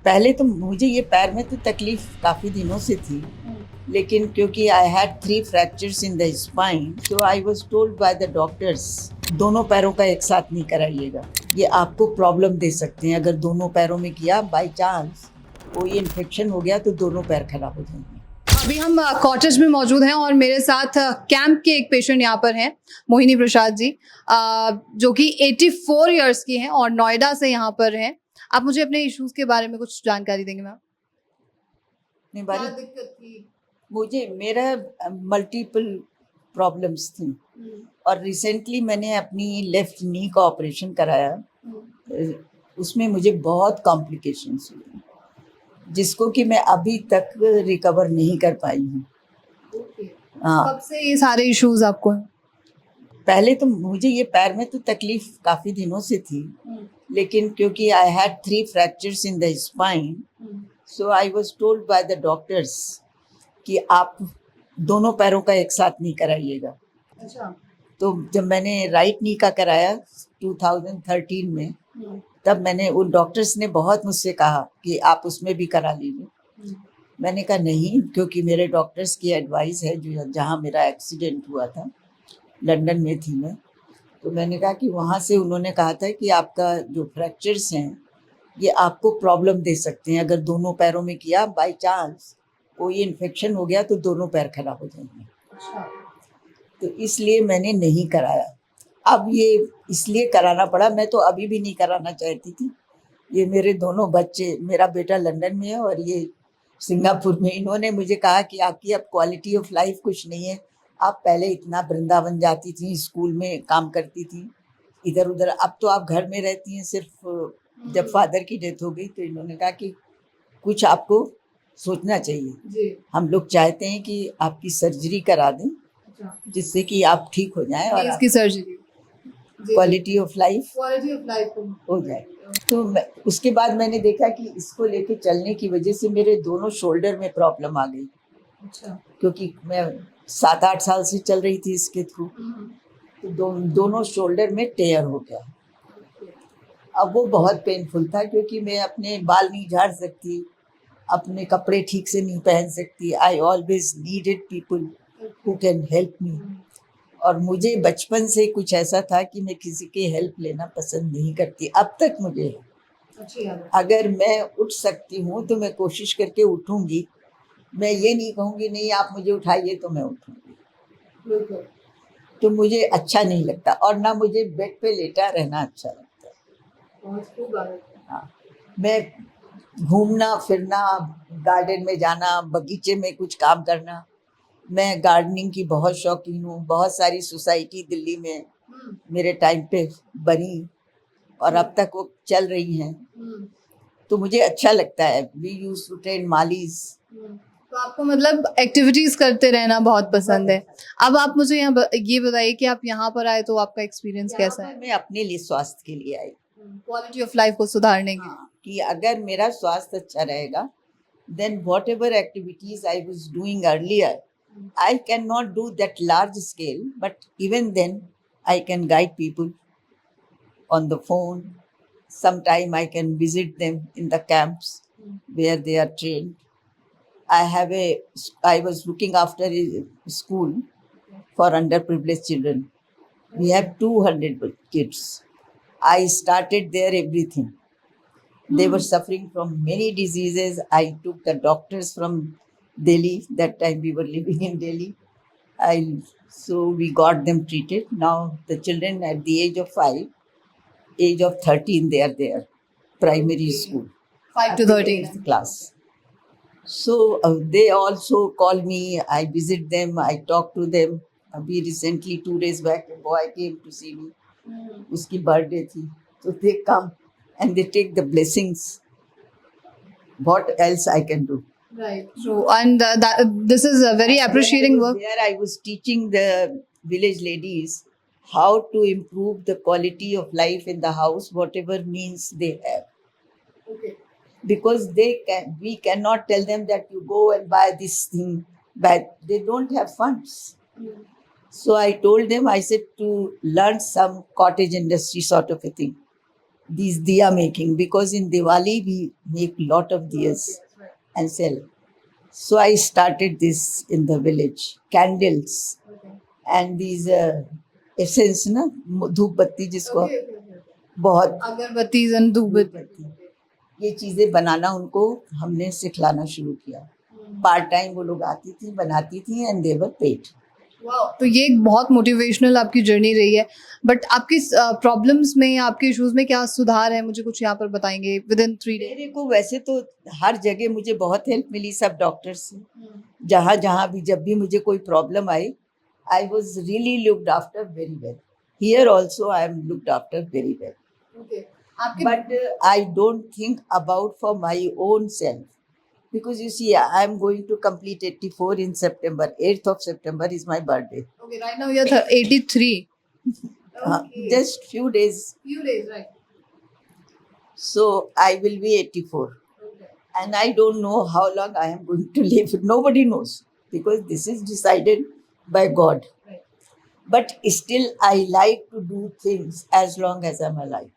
पहले तो मुझे ये पैर में तो तकलीफ काफ़ी दिनों से थी, लेकिन क्योंकि I had 3 fractures in the spine, so I was told by the doctors दोनों पैरों का एक साथ नहीं कराइएगा, ये आपको प्रॉब्लम दे सकते हैं। अगर दोनों पैरों में किया बाय चांस कोई इन्फेक्शन हो गया तो दोनों पैर खराब हो जाएंगे। अभी हम कॉटेज में मौजूद हैं और मेरे साथ कैंप के एक पेशेंट यहाँ पर हैं, मोहिनी प्रसाद जी, जो कि 84 इयर्स की हैं और नोएडा से यहाँ पर हैं। आप मुझे अपने इश्यूज के बारे में कुछ जानकारी देंगे मैम? क्या दिक्कत थी? मुझे मेरा मल्टीपल प्रॉब्लम्स थी और रिसेंटली मैंने अपनी लेफ्ट नी का ऑपरेशन कराया। उसमें मुझे बहुत कॉम्प्लिकेशंस हुए जिसको कि मैं अभी तक रिकवर नहीं कर पाई हूँ। हाँ, कब से ये सारे इश्यूज आपको हैं? पहले तो मुझे ये पैर में तो तकलीफ काफ़ी दिनों से थी, लेकिन क्योंकि I had 3 fractures in the spine, so I was told by the doctors कि आप दोनों पैरों का एक साथ नहीं कराइएगा। अच्छा। तो जब मैंने राइट नी का कराया 2013 में, तब मैंने उन डॉक्टर्स ने बहुत मुझसे कहा कि आप उसमें भी करा लीजिए। मैंने कहा नहीं, क्योंकि मेरे डॉक्टर्स की एडवाइस है। जो जहाँ मेरा एक्सीडेंट हुआ था, लंदन में थी मैं, तो मैंने कहा कि वहाँ से उन्होंने कहा था कि आपका जो फ्रैक्चर्स हैं ये आपको प्रॉब्लम दे सकते हैं। अगर दोनों पैरों में किया बाय चांस कोई इन्फेक्शन हो गया तो दोनों पैर खराब हो जाएंगे। तो इसलिए मैंने नहीं कराया। अब ये इसलिए कराना पड़ा, मैं तो अभी भी नहीं कराना चाहती थी। ये मेरे दोनों बच्चे, मेरा बेटा लंदन में है और ये सिंगापुर में, इन्होंने मुझे कहा कि आपकी अब क्वालिटी ऑफ लाइफ कुछ नहीं है। आप पहले इतना वृंदावन जाती थी, स्कूल में काम करती थी, इधर उधर, अब तो आप घर में रहती हैं सिर्फ। जब फादर की डेथ हो गई तो इन्होंने कहा कि कुछ आपको सोचना चाहिए। हम लोग चाहते हैं कि आपकी सर्जरी करा दें जिससे कि आप ठीक हो जाएं और इसकी surgery quality of life life हो जाए। तो उसके बाद मैंने देखा कि इसको लेके चलने की वजह से मेरे दोनों शोल्डर में प्रॉब्लम आ गई। अच्छा। क्योंकि मैं 7-8 साल से चल रही थी इसके थ्रू, तो दोनों शोल्डर में टेयर हो गया। अब वो बहुत पेनफुल था क्योंकि मैं अपने बाल नहीं झाड़ सकती, अपने कपड़े ठीक से नहीं पहन सकती। I always needed people who can help me. और मुझे बचपन से कुछ ऐसा था कि मैं किसी की हेल्प लेना पसंद नहीं करती। अब तक मुझे अगर मैं उठ सकती हूँ तो मैं कोशिश करके उठूँगी। मैं ये नहीं कहूँगी नहीं आप मुझे उठाइए तो मैं उठूँगी। तो मुझे अच्छा नहीं लगता और ना मुझे बेड पे लेटा रहना अच्छा लगता है। हाँ, मैं घूमना फिरना, गार्डन में जाना, बगीचे में कुछ काम करना, मैं गार्डनिंग की बहुत शौकीन हूँ। बहुत सारी सोसाइटी दिल्ली में मेरे टाइम पे बनी और अब तक वो चल रही हैं, तो मुझे अच्छा लगता है। We used to train malis. तो आपको मतलब एक्टिविटीज करते रहना बहुत पसंद है। अब आप मुझे ये बताइए कि आप यहाँ पर आए तो आपका एक्सपीरियंस कैसा है? मैं अपने लिए स्वास्थ्य के लिए आई, क्वालिटी ऑफ लाइफ को सुधारने के लिए। कि अगर मेरा स्वास्थ्य अच्छा रहेगा then whatever activities I was doing earlier, I cannot do that large scale, but even then I can guide people on the phone. Sometime I can visit them in the camps where they are trained. I was looking after a school for underprivileged children. We have 200 kids. I started there everything. They were suffering from many diseases. I took the doctors from Delhi. That time we were living in Delhi. So we got them treated. Now the children at the age of 5, age of 13, they are there. Primary school. 5 to 13 class. So they also call me. I visit them. I talk to them. We recently 2 days back a boy came to see me. Uski birthday thi. So they come and they take the blessings. What else I can do? Right. True. And this is a very appreciating work. There I was teaching the village ladies how to improve the quality of life in the house, whatever means they have. Okay. Because we cannot tell them that you go and buy this thing, but they don't have funds. So I told them, I said to learn some cottage industry sort of a thing. these diya making, because in Diwali we make lot of diyas and sell. So I started this in the village, candles and these essence ना, धूप बत्ती जिसको बहुत अगरबत्तीज and धूप बत्ती, ये चीजें बनाना उनको हमने सिखलाना शुरू किया. पार्ट टाइम वो लोग आती थी, बनाती थी एंड दे वर पेड. तो ये एक बहुत मोटिवेशनल आपकी जर्नी रही है. बट आपकी प्रॉब्लम्स में, आपके इश्यूज में क्या सुधार है, मुझे कुछ यहाँ पर बताएंगे विद इन 3 days? मेरे को वैसे तो हर जगह मुझे बहुत हेल्प मिली सब डॉक्टर से. जहाँ जहाँ भी जब भी मुझे कोई problem I, I was really looked after very well. Here also I am looked after very well. आपके But I don't think about for my own self. Because you see, I am going to complete 84 in September. 8th of September is my birthday. okay, right now you're 83. Just few days. Few days, right? So I will be 84. And I don't know how long I am going to live. Nobody knows. Because this is decided by God. Right. But still, I like to do things as long as I'm alive.